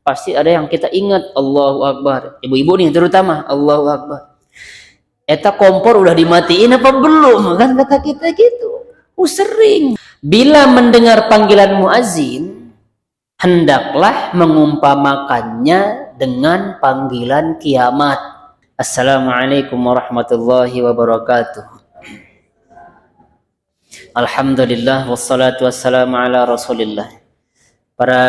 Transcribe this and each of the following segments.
pasti ada yang kita ingat, Allahu Akbar. Ibu-ibu nih terutama, Allahu Akbar. Eta kompor udah dimatiin apa belum? Kan kata kita gitu. Sering. Bila mendengar panggilan muazin, hendaklah mengumpamakannya dengan panggilan kiamat. Assalamualaikum warahmatullahi wabarakatuh. Alhamdulillah wassalatu wassalamu ala Rasulillah. Para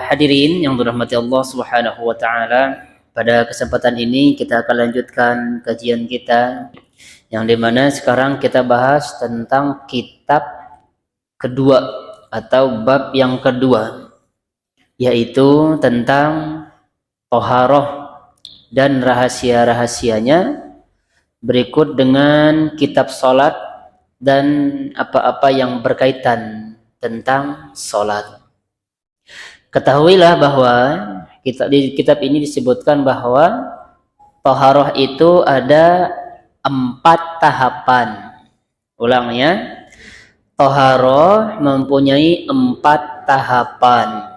hadirin yang dirahmati Allah Subhanahu wa taala, pada kesempatan ini kita akan lanjutkan kajian kita yang dimana sekarang kita bahas tentang kitab kedua atau bab yang kedua, yaitu tentang toharoh dan rahasia-rahasianya, berikut dengan kitab salat dan apa-apa yang berkaitan tentang salat. Ketahuilah bahwa di kitab ini disebutkan bahwa toharoh itu ada 4 tahapan. Ulang ya, toharoh mempunyai 4 tahapan.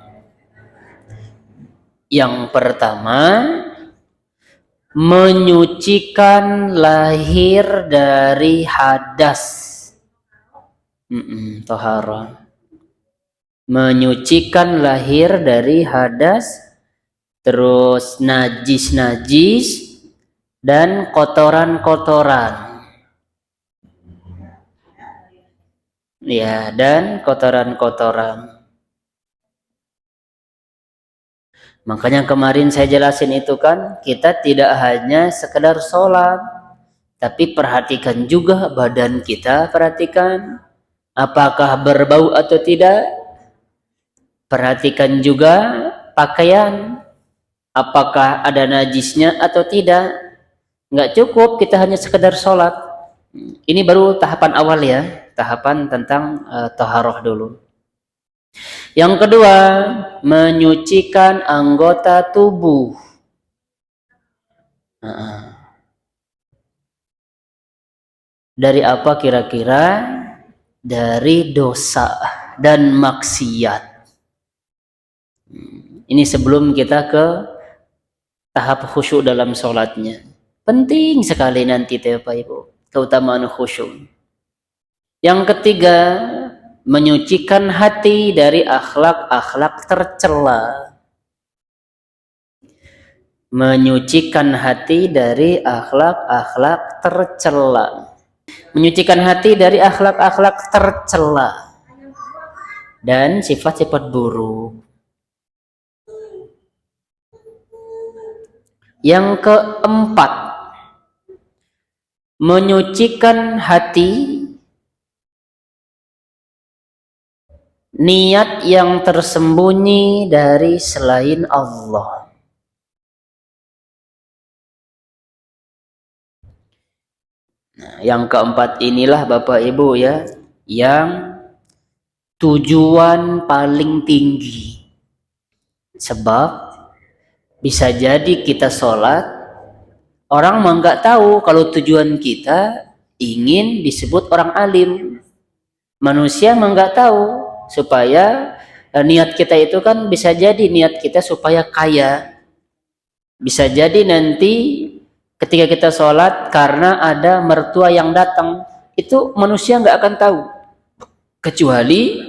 Yang pertama, menyucikan lahir dari hadas. Toharoh menyucikan lahir dari hadas, terus najis-najis dan kotoran-kotoran. Ya, dan kotoran-kotoran. Makanya kemarin saya jelasin itu kan, kita tidak hanya sekedar sholat, tapi perhatikan juga badan kita, perhatikan apakah berbau atau tidak. Perhatikan juga pakaian, apakah ada najisnya atau tidak. Nggak cukup kita hanya sekedar sholat. Ini baru tahapan awal ya, tahapan tentang toharoh dulu. Yang kedua, menyucikan anggota tubuh. Dari apa kira-kira? Dari dosa dan maksiat. Ini sebelum kita ke tahap khusyuk dalam sholatnya. Penting sekali nanti Bapak Ibu, keutamaan khusyuk. Yang ketiga, menyucikan hati dari akhlak-akhlak tercela. Menyucikan hati dari akhlak-akhlak tercela. Menyucikan hati dari akhlak-akhlak tercela dan sifat-sifat buruk. Yang keempat, menyucikan hati niat yang tersembunyi dari selain Allah. Nah, yang keempat inilah Bapak Ibu ya, yang tujuan paling tinggi. Sebab bisa jadi kita sholat, orang mah nggak tahu kalau tujuan kita ingin disebut orang alim. Manusia mah nggak tahu, supaya niat kita itu kan bisa jadi niat kita supaya kaya. Bisa jadi nanti ketika kita sholat karena ada mertua yang datang, itu manusia nggak akan tahu. Kecuali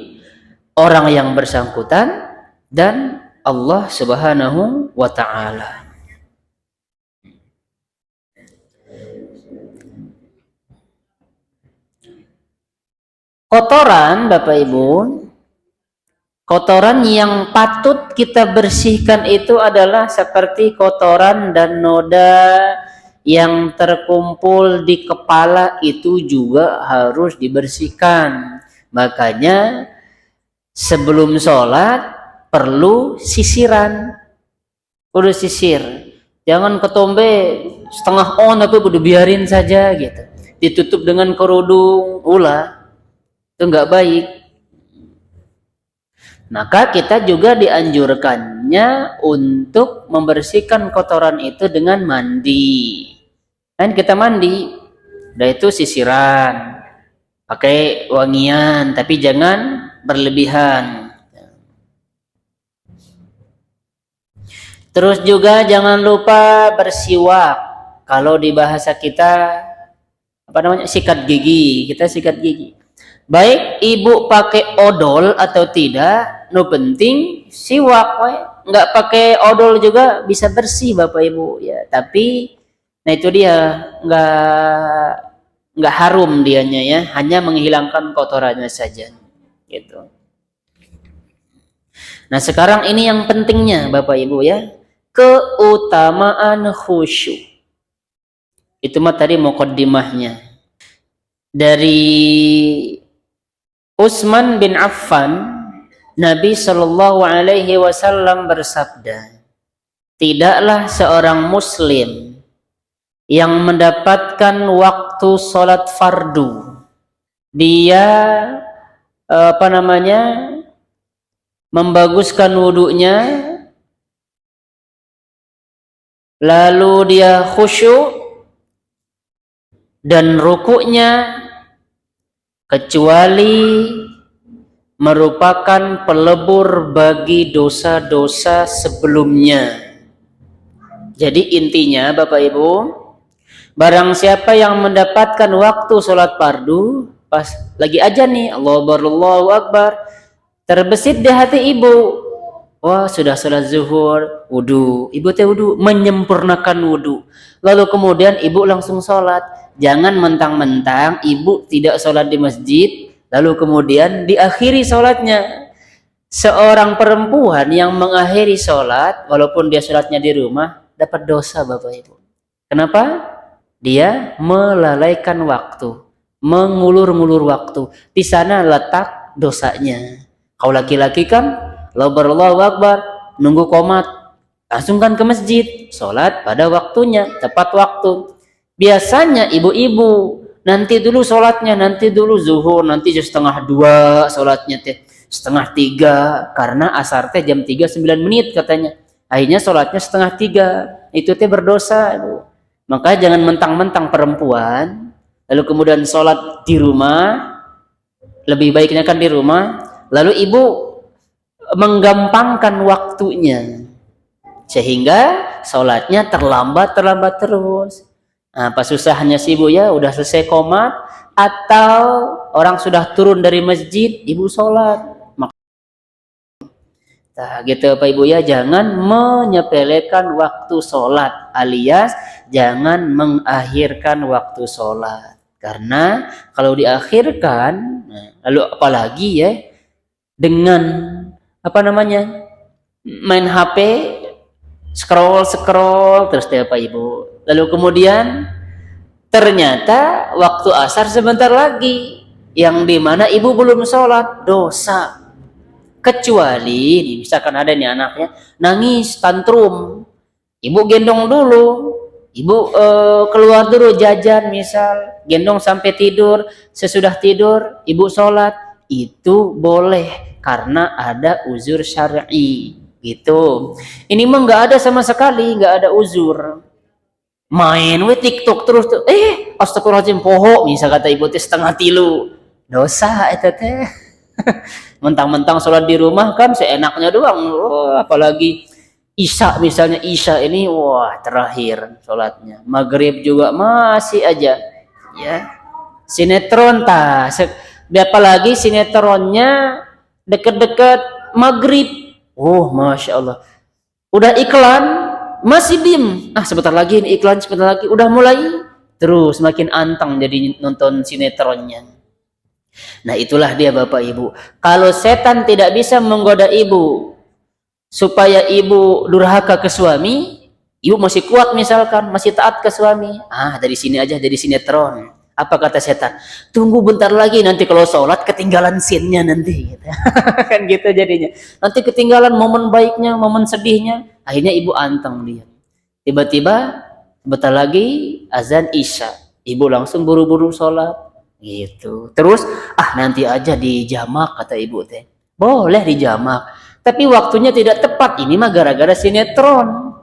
orang yang bersangkutan dan Allah Subhanahu wa ta'ala. Kotoran Bapak Ibu, kotoran yang patut kita bersihkan itu adalah seperti kotoran dan noda yang terkumpul di kepala, itu juga harus dibersihkan. Makanya sebelum sholat perlu sisiran, udah sisir, jangan ketombe setengah on tapi udah biarin saja gitu, ditutup dengan kerudung, ulah, itu nggak baik. Maka kita juga dianjurkannya untuk membersihkan kotoran itu dengan mandi. Kan kita mandi, udah itu sisiran, pakai wangian, tapi jangan berlebihan. Terus juga jangan lupa bersiwak. Kalau di bahasa kita apa namanya, sikat gigi, kita sikat gigi. Baik ibu pakai odol atau tidak, no penting siwak, nggak pakai odol juga bisa bersih bapak ibu ya. Tapi nah itu dia, nggak harum dianya ya, hanya menghilangkan kotorannya saja gitu. Nah sekarang ini yang pentingnya bapak ibu ya, keutamaan khusyuk. Itu mah tadi muqaddimahnya. Dari Utsman bin Affan, Nabi Shallallahu Alaihi Wasallam bersabda, tidaklah seorang Muslim yang mendapatkan waktu sholat fardu, dia membaguskan wudhunya, lalu dia khusyuk dan rukuknya, kecuali merupakan pelebur bagi dosa-dosa sebelumnya. Jadi intinya Bapak Ibu, barang siapa yang mendapatkan waktu sholat fardu, pas lagi aja nih Allahu Akbar, terbesit di hati ibu, wah sudah sholat zuhur, wudu, ibu teh wudu, menyempurnakan wudu, lalu kemudian ibu langsung sholat. Jangan mentang-mentang ibu tidak sholat di masjid lalu kemudian diakhiri sholatnya. Seorang perempuan yang mengakhiri sholat walaupun dia sholatnya di rumah dapat dosa Bapak Ibu. Kenapa? Dia melalaikan waktu, mengulur-ngulur waktu. Di sana letak dosanya. Kalau laki-laki kan Allahu Akbar, nunggu qomat, langsung kan ke masjid, sholat pada waktunya, tepat waktu. Biasanya ibu-ibu nanti dulu sholatnya, nanti dulu zuhur, nanti 1:30 sholatnya teh, 2:30, karena asar teh jam 3:09 katanya. Akhirnya sholatnya 2:30, itu teh berdosa ibu. Maka jangan mentang-mentang perempuan lalu kemudian sholat di rumah, lebih baiknya kan di rumah, lalu ibu menggampangkan waktunya sehingga sholatnya terlambat terus. Nah, pas susahnya si ibu ya udah selesai qomat atau orang sudah turun dari masjid, ibu sholat. Nah, gitu Pak Ibu ya, jangan menyepelekan waktu sholat, alias jangan mengakhirkan waktu sholat. Karena kalau diakhirkan, lalu apalagi ya dengan main HP, scroll terus deh Pak Ibu. Lalu kemudian ternyata waktu asar sebentar lagi, yang dimana ibu belum sholat, dosa. Kecuali misalkan ada nih anaknya nangis tantrum, ibu gendong dulu, ibu keluar dulu jajan misal, gendong sampai tidur, sesudah tidur ibu sholat, itu boleh karena ada uzur syar'i gitu. Ini mah nggak ada sama sekali, nggak ada uzur. Main TikTok terus tuh, astagfirullahaladzim, poho misal kata ibu teh 2:30, dosa itu teh. Mentang-mentang sholat di rumah kan seenaknya doang, apalagi isya misalnya, isya ini wah terakhir sholatnya, maghrib juga masih aja ya, sinetron apalagi sinetronnya deket-deket maghrib, masya Allah, udah iklan masih diem, sebentar lagi ini iklan, sebentar lagi udah mulai, terus makin antang jadi nonton sinetronnya. Nah itulah dia Bapak Ibu, kalau setan tidak bisa menggoda ibu supaya ibu durhaka ke suami, ibu masih kuat misalkan, masih taat ke suami, dari sini aja, dari sinetron. Apa kata setan? Tunggu bentar lagi, nanti kalau sholat ketinggalan scene-nya nanti gitu. Kan gitu jadinya, nanti ketinggalan momen baiknya, momen sedihnya, akhirnya ibu anteng dia. Tiba-tiba bentar lagi azan isya, ibu langsung buru-buru sholat gitu. Terus nanti aja di jamak kata ibu teh. Boleh di jamak, tapi waktunya tidak tepat. Ini mah gara-gara sinetron.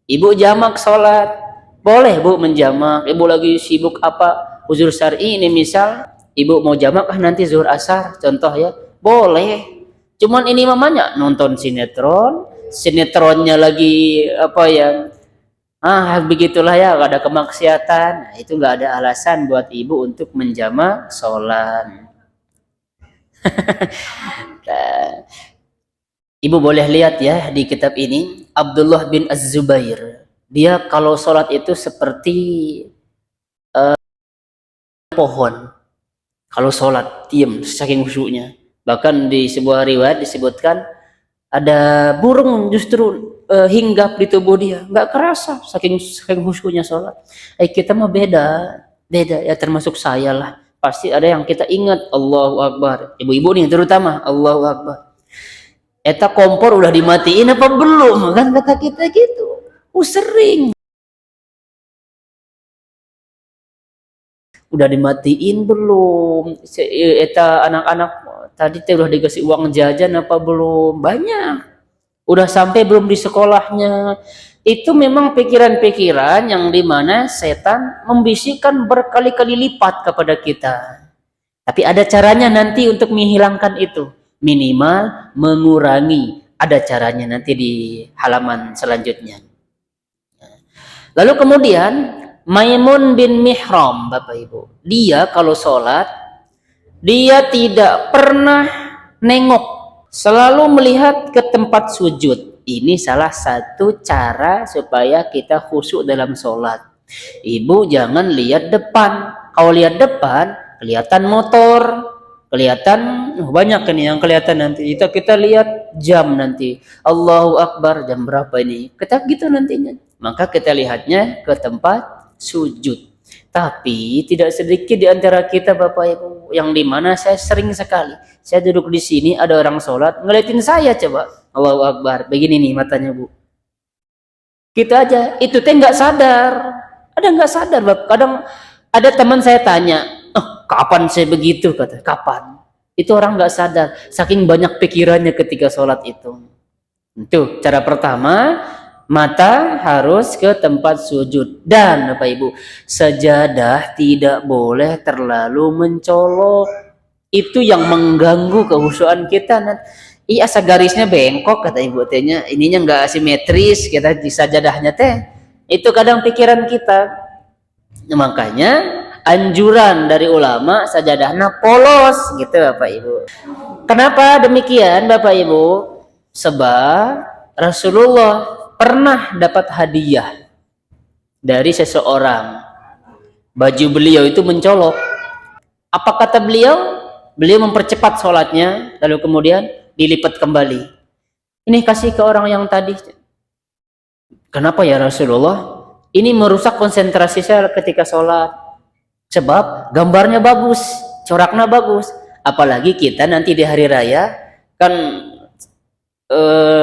Ibu jamak sholat, boleh bu menjamak. Ibu lagi sibuk apa, uzur syar'i ini misal, ibu mau jamak nanti zuhur asar contoh ya, boleh. Cuman ini mamanya nonton sinetron sinetronnya lagi apa ya, begitulah ya, ada kemaksiatan. Nah, itu nggak ada alasan buat ibu untuk menjamak sholat. Nah, ibu boleh lihat ya di kitab ini, Abdullah bin Az-Zubair. Dia kalau sholat itu seperti pohon. Kalau sholat, diam, saking khusyuknya. Bahkan di sebuah riwayat disebutkan, ada burung justru hinggap di tubuh dia. Nggak kerasa, saking khusyuknya sholat. Kita mah beda. Beda, ya termasuk saya lah. Pasti ada yang kita ingat, Allahu Akbar. Ibu-ibu nih terutama, Allahu Akbar. Eta kompor udah dimatiin apa belum? Kan kata kita gitu. Sering. Udah dimatiin belum? Eta anak-anak tadi teh udah dikasih uang jajan apa belum? Banyak. Udah sampai belum di sekolahnya. Itu memang pikiran-pikiran yang dimana setan membisikkan berkali-kali lipat kepada kita. Tapi ada caranya nanti untuk menghilangkan itu. Minimal mengurangi. Ada caranya nanti di halaman selanjutnya. Lalu kemudian Maimun bin Mihram, Bapak Ibu. Dia kalau sholat, dia tidak pernah nengok. Selalu melihat ke tempat sujud. Ini salah satu cara supaya kita khusyuk dalam sholat. Ibu jangan lihat depan. Kalau lihat depan, kelihatan motor, kelihatan banyak ini yang kelihatan nanti. Kita lihat jam nanti. Allahu Akbar, jam berapa ini? Kita gitu nantinya. Maka kita lihatnya ke tempat sujud. Tapi tidak sedikit di antara kita Bapak Ibu yang dimana saya sering sekali. Saya duduk di sini ada orang sholat ngeliatin saya coba. Allahu Akbar. Begini nih matanya Bu. Kita aja itu teh nggak sadar. Ada nggak sadar Bapak. Kadang ada teman saya tanya, kapan saya begitu kata. Kapan? Itu orang nggak sadar. Saking banyak pikirannya ketika sholat itu. Itu cara pertama. Mata harus ke tempat sujud. Dan Bapak Ibu, sajadah tidak boleh terlalu mencolok. Itu yang mengganggu kehusuan kita. Iya, asa garisnya bengkok kata ibu tehnya. Ininya nggak simetris kita di sajadahnya teh. Itu kadang pikiran kita. Nah, makanya anjuran dari ulama sajadahnya polos gitu Bapak Ibu. Kenapa demikian Bapak Ibu? Sebab Rasulullah pernah dapat hadiah dari seseorang. Baju beliau itu mencolok. Apa kata beliau? Beliau mempercepat sholatnya, lalu kemudian dilipat kembali. Ini kasih ke orang yang tadi. Kenapa ya Rasulullah? Ini merusak konsentrasi saya ketika sholat. Sebab gambarnya bagus, coraknya bagus. Apalagi kita nanti di hari raya, kan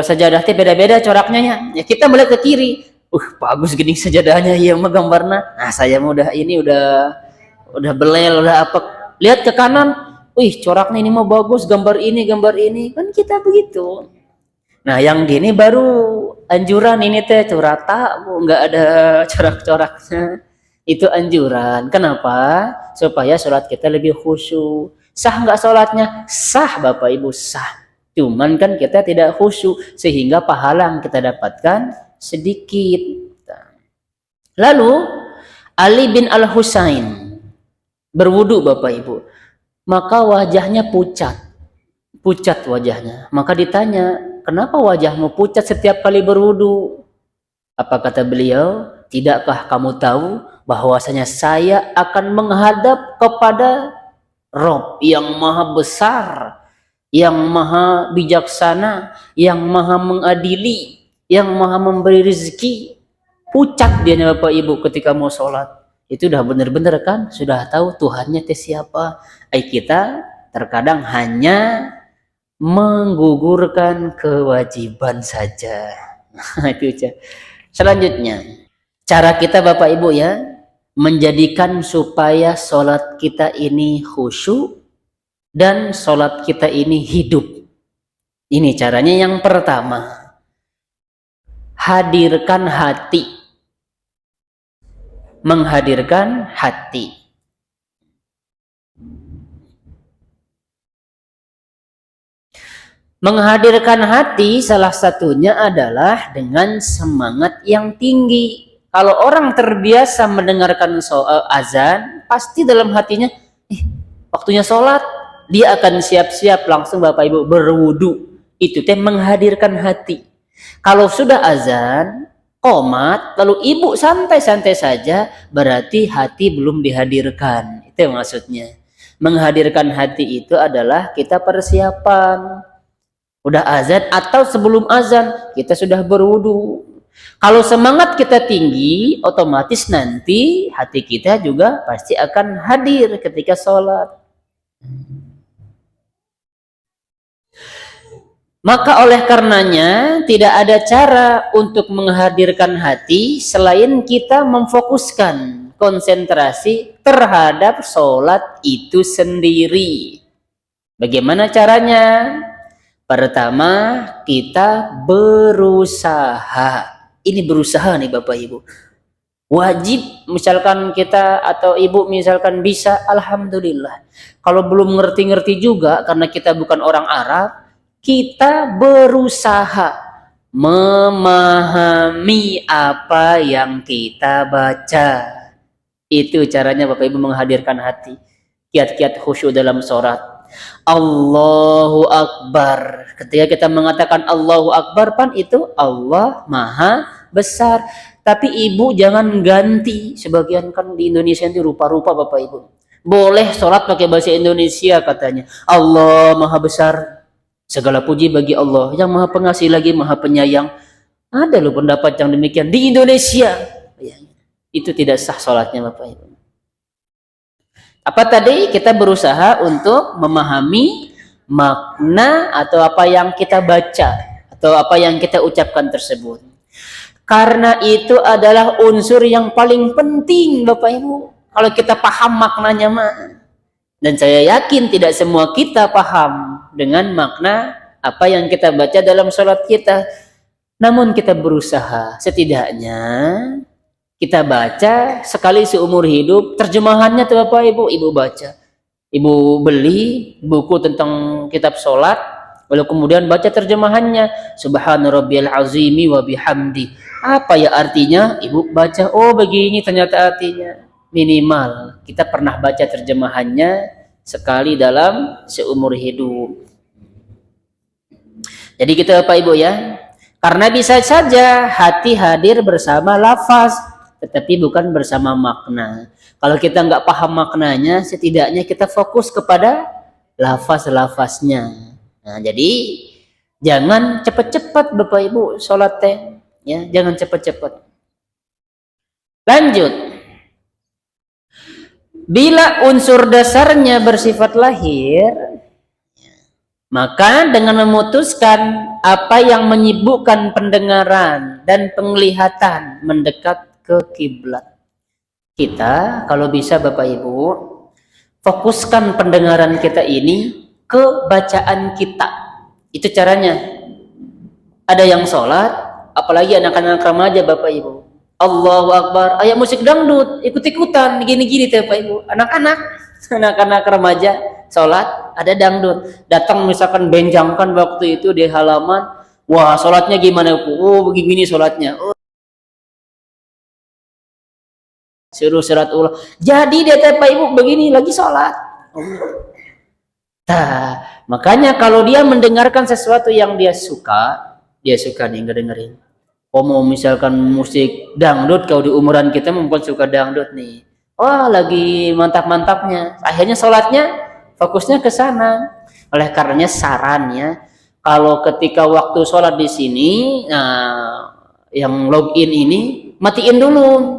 sajadahnya beda-beda coraknya ya. Kita melihat ke kiri, bagus gini sajadahnya ya mah gambarnya. Nah saya udah ini udah belel udah apa. Lihat ke kanan, coraknya ini mah bagus, gambar ini kan kita begitu. Nah yang gini baru anjuran ini teh rata, nggak ada corak-coraknya. Itu anjuran. Kenapa? Supaya sholat kita lebih khusyuk. Sah nggak sholatnya? Sah Bapak Ibu, sah. Cuman kan kita tidak khusyuk sehingga pahala yang kita dapatkan sedikit. Lalu Ali bin Al-Husain berwudu Bapak Ibu. Maka wajahnya pucat wajahnya. Maka ditanya, kenapa wajahmu pucat setiap kali berwudu? Apa kata beliau? Tidakkah kamu tahu bahwasanya saya akan menghadap kepada Rob yang maha besar, yang maha bijaksana, yang maha mengadili, yang maha memberi rezeki. Pucat dia Bapak Ibu ketika mau sholat. Itu udah bener-bener kan, sudah tahu Tuhannya teh siapa. Kita terkadang hanya menggugurkan kewajiban saja. Itu aja. Selanjutnya, cara kita Bapak Ibu ya, menjadikan supaya sholat kita ini khusyuk dan sholat kita ini hidup. Ini caranya yang pertama. Hadirkan hati. Menghadirkan hati. Menghadirkan hati salah satunya adalah dengan semangat yang tinggi. Kalau orang terbiasa mendengarkan azan, pasti dalam hatinya, waktunya sholat, dia akan siap-siap langsung Bapak Ibu berwudu. Itu teh menghadirkan hati. Kalau sudah azan, qomat, lalu ibu santai-santai saja, berarti hati belum dihadirkan. Itu maksudnya. Menghadirkan hati itu adalah kita persiapan. Udah azan atau sebelum azan kita sudah berwudu. Kalau semangat kita tinggi, otomatis nanti hati kita juga pasti akan hadir ketika sholat. Maka oleh karenanya tidak ada cara untuk menghadirkan hati selain kita memfokuskan konsentrasi terhadap sholat itu sendiri. Bagaimana caranya? Pertama, kita berusaha. Ini berusaha nih Bapak Ibu. Wajib misalkan kita atau ibu misalkan bisa, alhamdulillah. Kalau belum ngerti-ngerti juga karena kita bukan orang Arab, kita berusaha memahami apa yang kita baca. Itu caranya Bapak Ibu menghadirkan hati. Kiat-kiat khusyuk dalam sholat. Allahu Akbar. Ketika kita mengatakan Allahu Akbar, pan itu Allah Maha Besar. Tapi ibu jangan ganti. Sebagian kan di Indonesia itu rupa-rupa Bapak Ibu. Boleh sholat pakai bahasa Indonesia katanya. Allah Maha Besar. Segala puji bagi Allah yang Maha Pengasih lagi Maha Penyayang. Ada loh pendapat yang demikian di Indonesia. Itu tidak sah sholatnya Bapak Ibu. Apa tadi? Kita berusaha untuk memahami makna atau apa yang kita baca atau apa yang kita ucapkan tersebut. Karena itu adalah unsur yang paling penting Bapak Ibu. Kalau kita paham maknanya mah. Dan saya yakin tidak semua kita paham dengan makna apa yang kita baca dalam sholat kita. Namun kita berusaha setidaknya kita baca sekali seumur hidup, terjemahannya tuh Bapak Ibu, ibu baca. Ibu beli buku tentang kitab sholat, lalu kemudian baca terjemahannya. Subhana rabbiyal azimi wa bihamdi. Apa ya artinya? Ibu baca, oh begini ternyata artinya. Minimal kita pernah baca terjemahannya sekali dalam seumur hidup. Jadi kita Bapak Ibu ya, karena bisa saja hati hadir bersama lafaz, tetapi bukan bersama makna. Kalau kita nggak paham maknanya, setidaknya kita fokus kepada lafaz-lafaznya. Nah, jadi jangan cepat-cepat Bapak Ibu sholat teh, ya, jangan cepat-cepat. Lanjut. Bila unsur dasarnya bersifat lahir, maka dengan memutuskan apa yang menyibukkan pendengaran dan penglihatan mendekat ke kiblat. Kita kalau bisa Bapak Ibu fokuskan pendengaran kita ini ke bacaan kita. Itu caranya. Ada yang sholat, apalagi anak-anak remaja Bapak Ibu. Allahu Akbar, ayat musik dangdut, ikut-ikutan gini-gini Bapak Ibu. Anak-anak remaja sholat ada dangdut. Datang misalkan benjangkan waktu itu di halaman, wah sholatnya gimana Bu? Oh begini sholatnya. Oh. Suruh surat ulah. Jadi dia Bapak Ibu begini lagi sholat. Nah, makanya kalau dia mendengarkan sesuatu yang dia suka nih ngedengerin. Oh mau misalkan musik dangdut, kalau di umuran kita mungkin suka dangdut nih. Wah lagi mantap-mantapnya. Akhirnya sholatnya fokusnya ke sana. Oleh karenanya sarannya, kalau ketika waktu sholat di sini, nah yang login ini matiin dulu.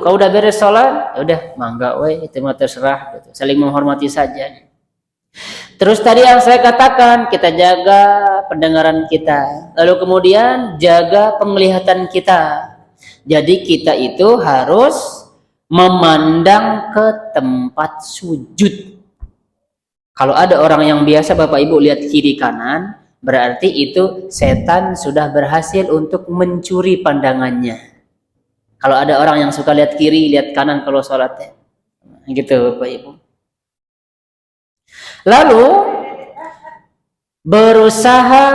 Kalau udah beres sholat, ya udah mangga itu mah terserah gitu. Saling menghormati saja. Terus tadi yang saya katakan, kita jaga pendengaran kita, lalu kemudian jaga penglihatan kita. Jadi kita itu harus memandang ke tempat sujud. Kalau ada orang yang biasa Bapak Ibu lihat kiri kanan, berarti itu setan sudah berhasil untuk mencuri pandangannya. Kalau ada orang yang suka lihat kiri, lihat kanan kalau sholatnya. Gitu Bapak Ibu. Lalu, berusaha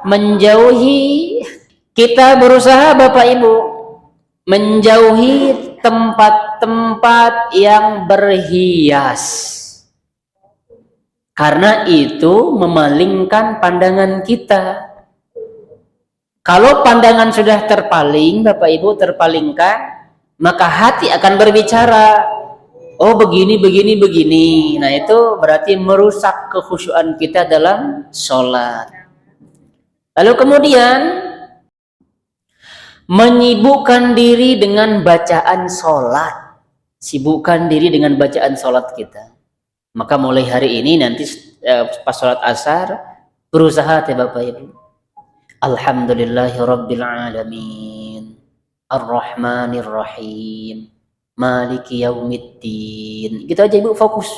menjauhi, kita berusaha Bapak Ibu menjauhi tempat-tempat yang berhias, karena itu memalingkan pandangan kita. Kalau pandangan sudah terpaling, Bapak Ibu, terpalingkan, maka hati akan berbicara, oh begini, begini, begini. Nah itu berarti merusak kekhusyuan kita dalam sholat. Lalu kemudian menyibukkan diri dengan bacaan sholat. Sibukkan diri dengan bacaan sholat kita. Maka mulai hari ini nanti pas sholat asar, berusaha ya Bapak Ibu. Alhamdulillahirabbil alamin, Ar-Rahmanir-Rahim, Maliki Yaumiddin. Gitu aja Ibu, fokus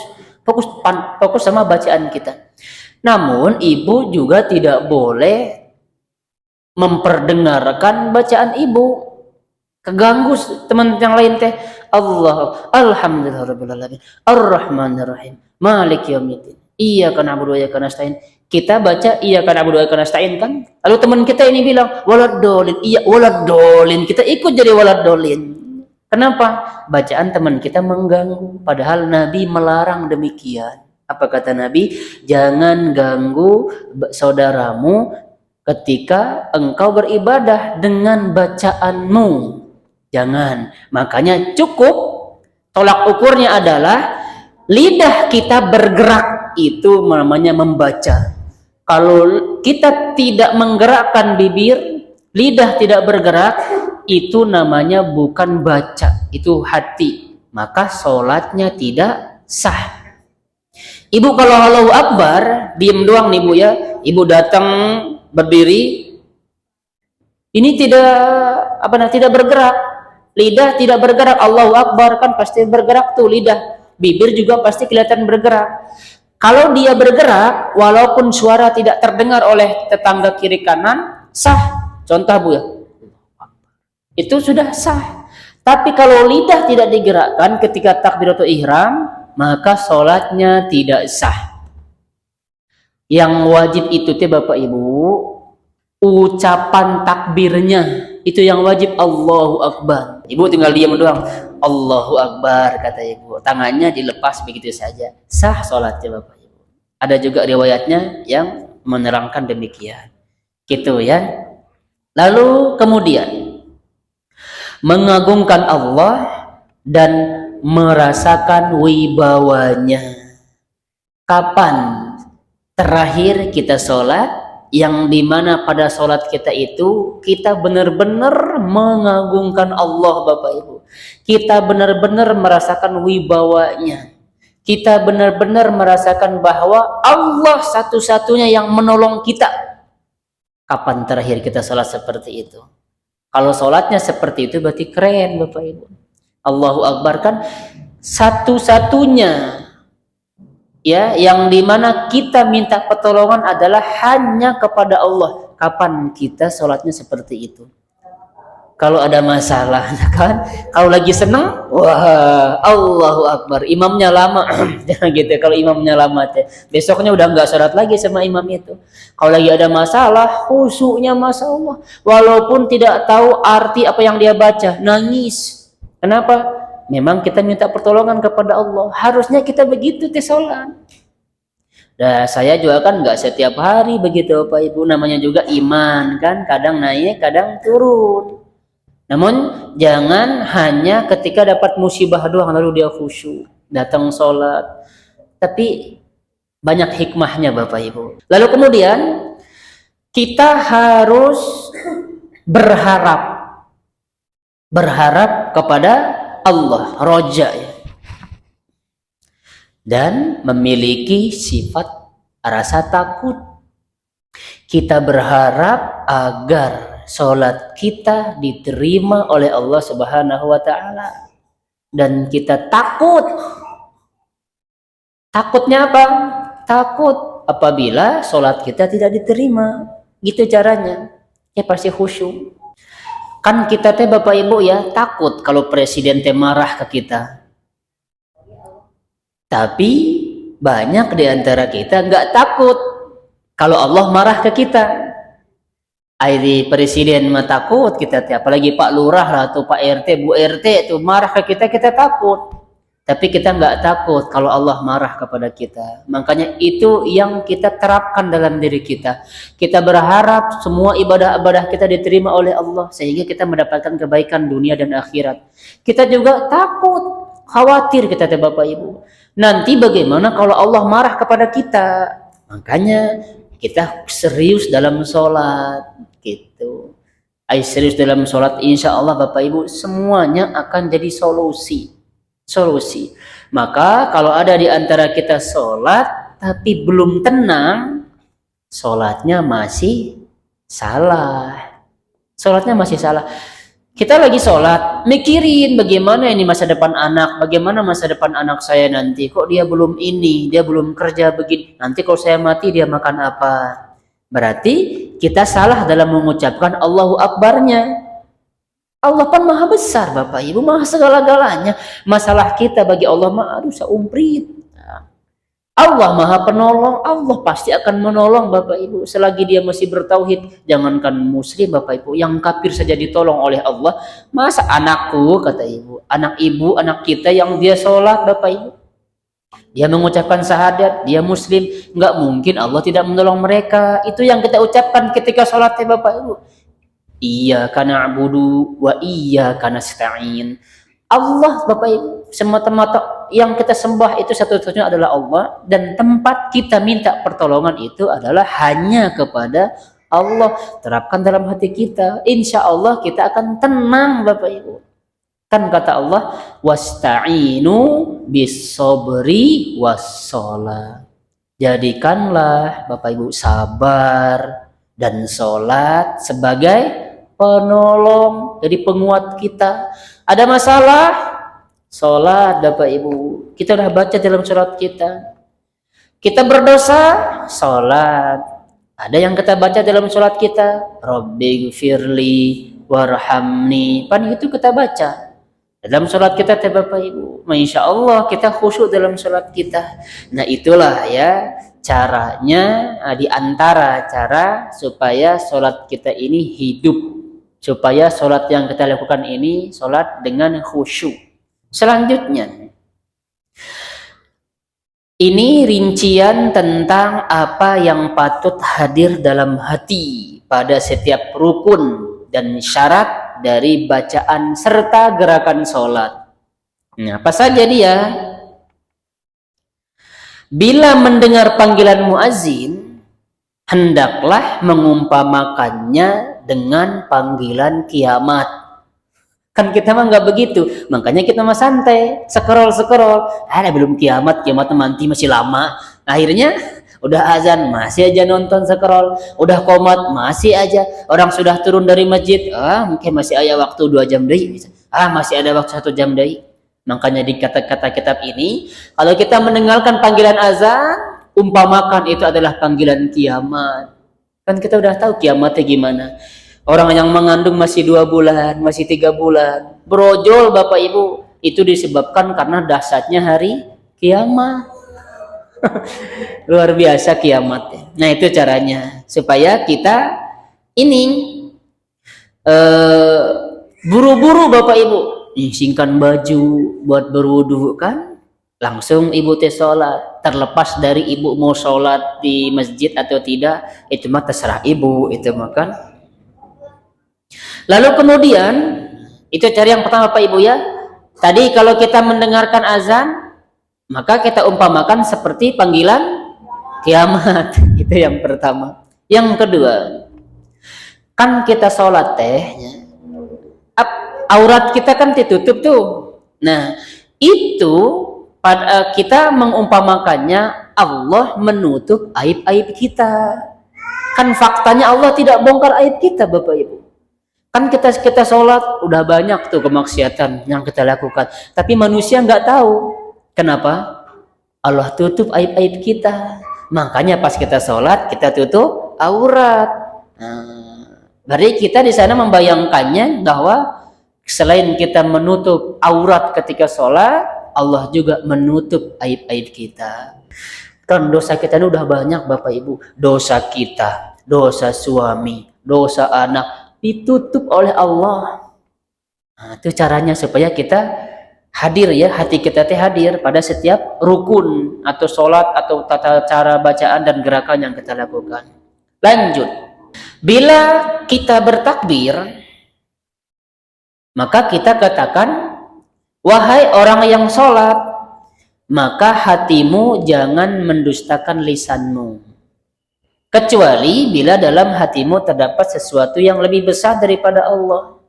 sama bacaan kita. Namun Ibu juga tidak boleh memperdengarkan bacaan Ibu. Keganggu teman yang lain teh. Alhamdulillahirabbil alamin, Ar-Rahmanir-Rahim, Maliki Yaumiddin, Iyyaka na'budu wa iyyaka nasta'in. Kita baca iyyaka na'budu wa iyyaka nasta'in kan? Lalu teman kita ini bilang waladdallin, iya waladdallin, kita ikut jadi waladdallin. Kenapa? Bacaan teman kita mengganggu, padahal Nabi melarang demikian. Apa kata Nabi? Jangan ganggu saudaramu ketika engkau beribadah dengan bacaanmu. Jangan. Makanya cukup, tolak ukurnya adalah lidah kita bergerak, itu namanya membaca. Kalau kita tidak menggerakkan bibir, lidah tidak bergerak, itu namanya bukan baca, itu hati. Maka sholatnya tidak sah. Ibu kalau Allahu Akbar, diem doang nih Bu ya. Ibu datang berdiri, ini tidak bergerak. Lidah tidak bergerak. Allahu Akbar kan pasti bergerak tuh lidah. Bibir juga pasti kelihatan bergerak. Kalau dia bergerak, walaupun suara tidak terdengar oleh tetangga kiri kanan, sah. Contoh Bu ya, itu sudah sah. Tapi kalau lidah tidak digerakkan ketika takbiratul ihram, maka sholatnya tidak sah. Yang wajib itu Bapak Ibu, ucapan takbirnya itu yang wajib, Allahu Akbar. Ibu tinggal diam doang, Allahu Akbar kata Ibu, tangannya dilepas begitu saja, sah sholatnya Bapak Ibu. Ada juga riwayatnya yang menerangkan demikian, gitu ya. Lalu kemudian mengagungkan Allah dan merasakan wibawanya. Kapan terakhir kita sholat yang dimana pada sholat kita itu kita benar-benar mengagungkan Allah Bapak Ibu, kita benar-benar merasakan wibawanya, kita benar-benar merasakan bahwa Allah satu-satunya yang menolong kita. Kapan terakhir kita sholat seperti itu? Kalau sholatnya seperti itu berarti keren Bapak Ibu. Allahu Akbar kan satu-satunya ya, yang dimana kita minta pertolongan adalah hanya kepada Allah. Kapan kita sholatnya seperti itu? Kalau ada masalah kan, kalau lagi senang, wah Allahu Akbar, imamnya lama jangan gitu. Kalau imamnya lama besoknya udah nggak sholat lagi sama imam itu. Kalau lagi ada masalah, khusyuknya Masya Allah, walaupun tidak tahu arti apa yang dia baca, nangis. Kenapa? Memang kita minta pertolongan kepada Allah. Harusnya kita begitu sholat. Nah, saya juga kan nggak setiap hari begitu Bapak Ibu, namanya juga iman kan, kadang naik kadang turun. Namun jangan hanya ketika dapat musibah doang lalu dia khusyuk datang sholat, tapi banyak hikmahnya Bapak Ibu. Lalu kemudian kita harus berharap kepada Allah, roja ya, dan memiliki sifat rasa takut. Kita berharap agar sholat kita diterima oleh Allah Subhanahu wa Ta'ala, dan kita takut. Takutnya apa? Takut apabila sholat kita tidak diterima. Gitu caranya. Ya pasti khusyuk. Kan kita Bapak Ibu ya takut kalau presiden marah ke kita. Tapi banyak di antara kita nggak takut Kalau Allah marah ke kita, ID presiden mah takut kita, apalagi Pak Lurah lah atau Pak RT, Bu RT itu marah ke kita, kita takut. Tapi kita nggak takut kalau Allah marah kepada kita. Makanya itu yang kita terapkan dalam diri kita. Kita berharap semua ibadah-ibadah kita diterima oleh Allah sehingga kita mendapatkan kebaikan dunia dan akhirat. Kita juga takut, khawatir kita Bapak Ibu. Nanti bagaimana kalau Allah marah kepada kita? Makanya kita serius dalam sholat gitu. Serius dalam sholat, insya Allah Bapak Ibu semuanya akan jadi solusi. Maka kalau ada di antara kita sholat tapi belum tenang, sholatnya masih salah. Kita lagi sholat, mikirin bagaimana ini masa depan anak, bagaimana masa depan anak saya nanti. Kok dia belum ini, dia belum kerja begini. Nanti kalau saya mati dia makan apa? Berarti kita salah dalam mengucapkan Allahu Akbarnya. Allah kan maha besar Bapak Ibu, maha segala-galanya. Masalah kita bagi Allah mah aduh saumprit. Allah maha penolong, Allah pasti akan menolong Bapak Ibu selagi dia masih bertauhid. Jangankan muslim Bapak Ibu, yang kafir saja ditolong oleh Allah. Masa anakku kata ibu, anak kita yang dia sholat Bapak Ibu, dia mengucapkan syahadat, dia muslim, nggak mungkin Allah tidak menolong mereka. Itu yang kita ucapkan ketika sholat ya Bapak Ibu. Iyyaka na'budu wa iyyaka nasta'in. Allah Bapak Ibu, semata-mata yang kita sembah itu satu-satunya adalah Allah, dan tempat kita minta pertolongan itu adalah hanya kepada Allah. Terapkan dalam hati kita, insya Allah kita akan tenang Bapak Ibu. Kan kata Allah, wasta'inu bis-sabri was-shalah. Jadikanlah Bapak Ibu sabar dan sholat sebagai penolong, jadi penguat kita. Ada masalah, sholat Bapak Ibu, kita udah baca dalam sholat kita. Kita berdosa, sholat. Ada yang kita baca dalam sholat kita, Rabbighfirli warhamni, pan itu kita baca dalam sholat kita Bapak Ibu. Masya Allah kita khusyuk dalam sholat kita. Nah itulah ya caranya, di antara cara supaya sholat kita ini hidup, supaya sholat yang kita lakukan ini sholat dengan khusyuk. Selanjutnya, ini rincian tentang apa yang patut hadir dalam hati pada setiap rukun dan syarat dari bacaan serta gerakan sholat. Nah, apa saja dia? Bila mendengar panggilan muazin, hendaklah mengumpamakannya dengan panggilan kiamat. Kan kita mah nggak begitu, makanya kita mah santai, scroll. Ada belum kiamat nanti masih lama. Akhirnya udah azan masih aja nonton scroll, udah qomat masih aja. Orang sudah turun dari masjid, mungkin masih ada waktu 2 jam deh, masih ada waktu 1 jam deh. Makanya di kata-kata kitab ini, kalau kita mendengarkan panggilan azan, umpamakan itu adalah panggilan kiamat. Kan kita udah tahu kiamatnya gimana. Orang yang mengandung masih 2 bulan, masih 3 bulan, brojol Bapak Ibu, itu disebabkan karena dahsyatnya hari kiamat. Luar biasa kiamatnya. Nah itu caranya supaya kita ini buru-buru Bapak Ibu, singkan baju buat berwudu kan, langsung ibu teh sholat. Terlepas dari ibu mau sholat di masjid atau tidak, itu mah terserah ibu, itu mah kan. Lalu kemudian itu cara yang pertama Pak Ibu ya. Tadi kalau kita mendengarkan azan, maka kita umpamakan seperti panggilan kiamat. Itu yang pertama. Yang kedua, kan kita sholat teh, aurat kita kan ditutup tuh. Nah itu pada kita mengumpamakannya Allah menutup aib-aib kita. Kan faktanya Allah tidak bongkar aib kita Bapak Ibu. Kan kita sholat udah banyak tuh kemaksiatan yang kita lakukan, tapi manusia nggak tahu. Kenapa? Allah tutup aib-aib kita. Makanya pas kita sholat kita tutup aurat. Berarti kita di sana membayangkannya bahwa selain kita menutup aurat ketika sholat, Allah juga menutup aib-aib kita. Kan dosa kita ini udah banyak Bapak Ibu. Dosa kita, dosa suami, dosa anak ditutup oleh Allah. Nah, itu caranya supaya kita hadir ya, hati kita hadir pada setiap rukun atau sholat atau tata cara bacaan dan gerakan yang kita lakukan. Lanjut. Bila kita bertakbir, maka kita katakan, wahai orang yang sholat, maka hatimu jangan mendustakan lisanmu. Kecuali bila dalam hatimu terdapat sesuatu yang lebih besar daripada Allah.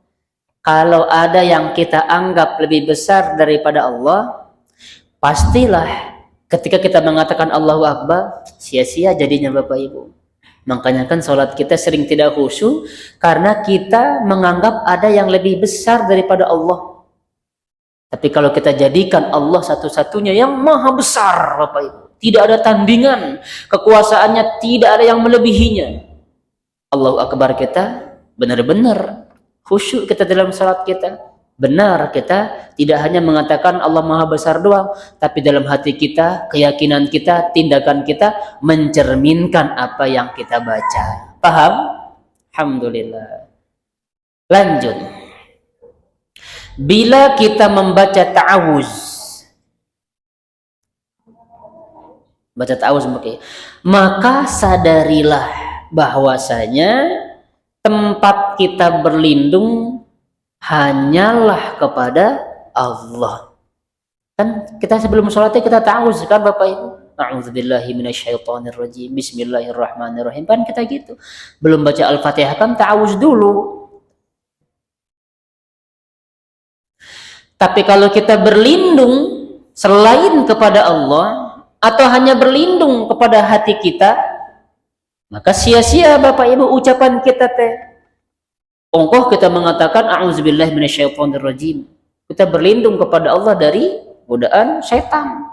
Kalau ada yang kita anggap lebih besar daripada Allah, pastilah ketika kita mengatakan Allahu Akbar, sia-sia jadinya Bapak Ibu. Makanya kan sholat kita sering tidak khusyuk karena kita menganggap ada yang lebih besar daripada Allah. Tapi kalau kita jadikan Allah satu-satunya yang maha besar Bapak Ibu, tidak ada tandingan, kekuasaannya tidak ada yang melebihinya, Allahu Akbar kita benar-benar khusyuk kita dalam salat kita. Benar kita tidak hanya mengatakan Allah Maha Besar doang, tapi dalam hati kita, keyakinan kita, tindakan kita mencerminkan apa yang kita baca. Paham? Alhamdulillah. Lanjut. Bila kita membaca ta'awuz, baca ta'awuz, maka sadarilah bahwasanya tempat kita berlindung hanyalah kepada Allah. Kan kita sebelum sholatnya kita ta'awuz kan Bapak Ibu. A'udzubillahi minasyaitonirrajim. Bismillahirrahmanirrahim. Kan kita gitu. Belum baca Al-Fatihah kan ta'awuz dulu. Tapi kalau kita berlindung selain kepada Allah atau hanya berlindung kepada hati kita, maka sia-sia Bapak Ibu ucapan kita teh. Ongkoh kita mengatakan a'udzubillahi minasyaitonirrajim. Kita berlindung kepada Allah dari godaan setan.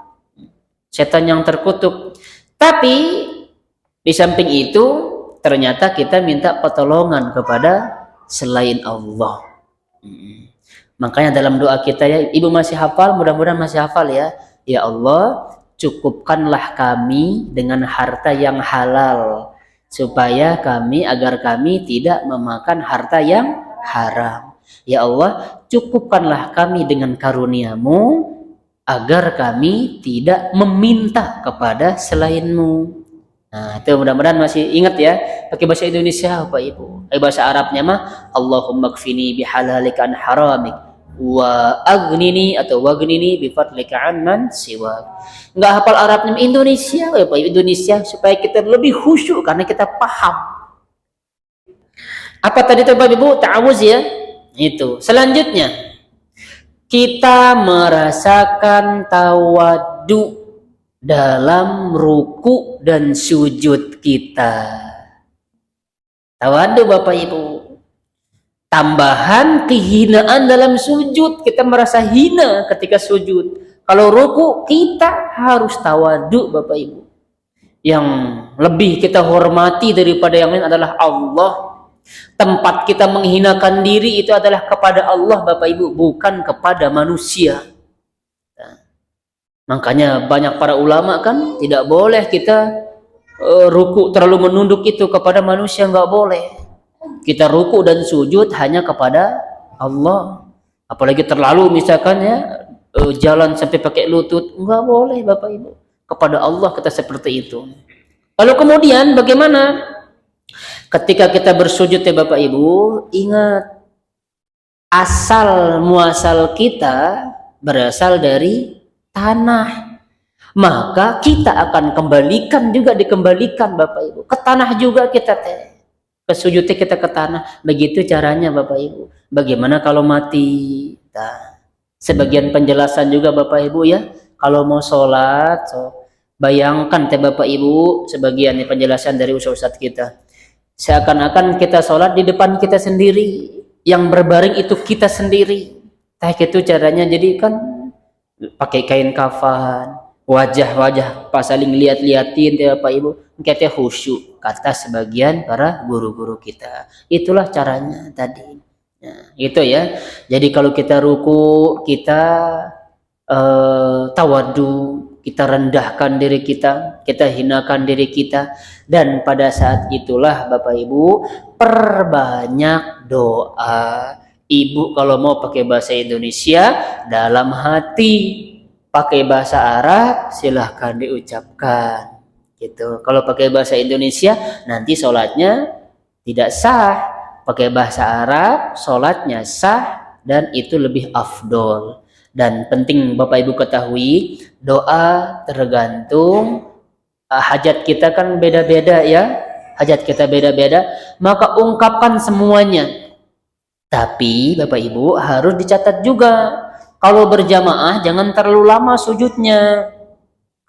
Setan yang terkutuk. Tapi di samping itu ternyata kita minta pertolongan kepada selain Allah. Makanya dalam doa kita ya, Ibu masih hafal, mudah-mudahan masih hafal ya. Ya Allah, cukupkanlah kami dengan harta yang halal, supaya kami, agar kami tidak memakan harta yang haram. Ya Allah, cukupkanlah kami dengan karunia-Mu, agar kami tidak meminta kepada selain-Mu. Nah, itu mudah-mudahan masih ingat ya. Pakai bahasa Indonesia Bapak Ibu. Bahasa Arabnya mah Allahumma kfini bihalalika an haramik wa aghnini atau wagnini bifadlika amman siwak. Nggak hafal Arabnya Indonesia ya Pak, Indonesia supaya kita lebih khusyuk karena kita paham. Apa tadi Bapak Ibu? Ta'awuz ya. Itu. Selanjutnya kita merasakan tawadu dalam ruku dan sujud kita. Tawadu Bapak Ibu. Tambahan kehinaan dalam sujud, kita merasa hina ketika sujud. Kalau ruku kita harus tawadu Bapak Ibu. Yang lebih kita hormati daripada yang lain adalah Allah. Tempat kita menghinakan diri itu adalah kepada Allah Bapak Ibu, bukan kepada manusia. Makanya banyak para ulama kan tidak boleh kita ruku terlalu menunduk itu kepada manusia, nggak boleh. Kita ruku dan sujud hanya kepada Allah. Apalagi terlalu misalkan ya jalan sampai pakai lutut, nggak boleh Bapak Ibu. Kepada Allah kita seperti itu. Lalu kemudian bagaimana? Ketika kita bersujud ya Bapak Ibu, ingat asal muasal kita berasal dari tanah. Maka kita akan dikembalikan Bapak Ibu. Ke tanah juga kita sujudnya kita ke tanah. Begitu caranya Bapak Ibu. Bagaimana kalau mati? Nah, sebagian penjelasan juga Bapak Ibu ya. Kalau mau sholat, bayangkan Bapak Ibu, sebagian penjelasan dari ustaz kita. Seakan-akan kita sholat di depan kita sendiri. Yang berbaring itu kita sendiri. Itu caranya. Jadi kan pakai kain kafan, wajah-wajah pas saling lihat-liatin Bapak Ibu. Kita khusyuk, kata sebagian para guru-guru kita. Itulah caranya tadi. Nah, itu ya. Jadi kalau kita ruku, kita tawadu, kita rendahkan diri kita hinakan diri kita. Dan pada saat itulah Bapak Ibu, perbanyak doa. Ibu kalau mau pakai bahasa Indonesia dalam hati, pakai bahasa Arab silahkan diucapkan gitu. Kalau pakai bahasa Indonesia nanti sholatnya tidak sah. Pakai bahasa Arab sholatnya sah dan itu lebih afdol. Dan penting Bapak Ibu ketahui, doa tergantung hajat kita kan beda-beda ya. Hajat kita beda-beda, maka ungkapkan semuanya. Tapi Bapak Ibu harus dicatat juga. Kalau berjamaah jangan terlalu lama sujudnya.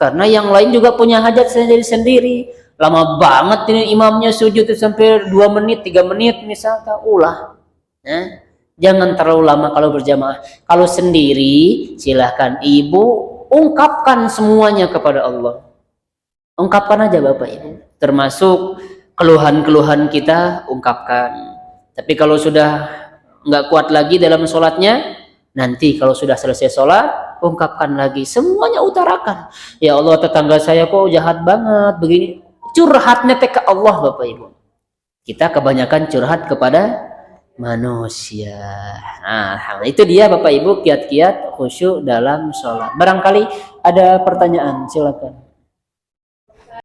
Karena yang lain juga punya hajat sendiri-sendiri. Lama banget ini imamnya sujud sampai 2 menit, 3 menit misalnya. Ulah. Nah, jangan terlalu lama kalau berjamaah. Kalau sendiri, silahkan ibu ungkapkan semuanya kepada Allah. Ungkapkan aja Bapak Ibu. Termasuk keluhan-keluhan kita, ungkapkan. Tapi kalau sudah nggak kuat lagi dalam sholatnya, nanti kalau sudah selesai sholat, ungkapkan lagi. Semuanya utarakan. Ya Allah, tetangga saya kok jahat banget, begini. Curhatnya ke Allah Bapak Ibu. Kita kebanyakan curhat kepada manusia. Nah, itu dia Bapak Ibu kiat-kiat khusyuk dalam sholat. Barangkali ada pertanyaan, silakan.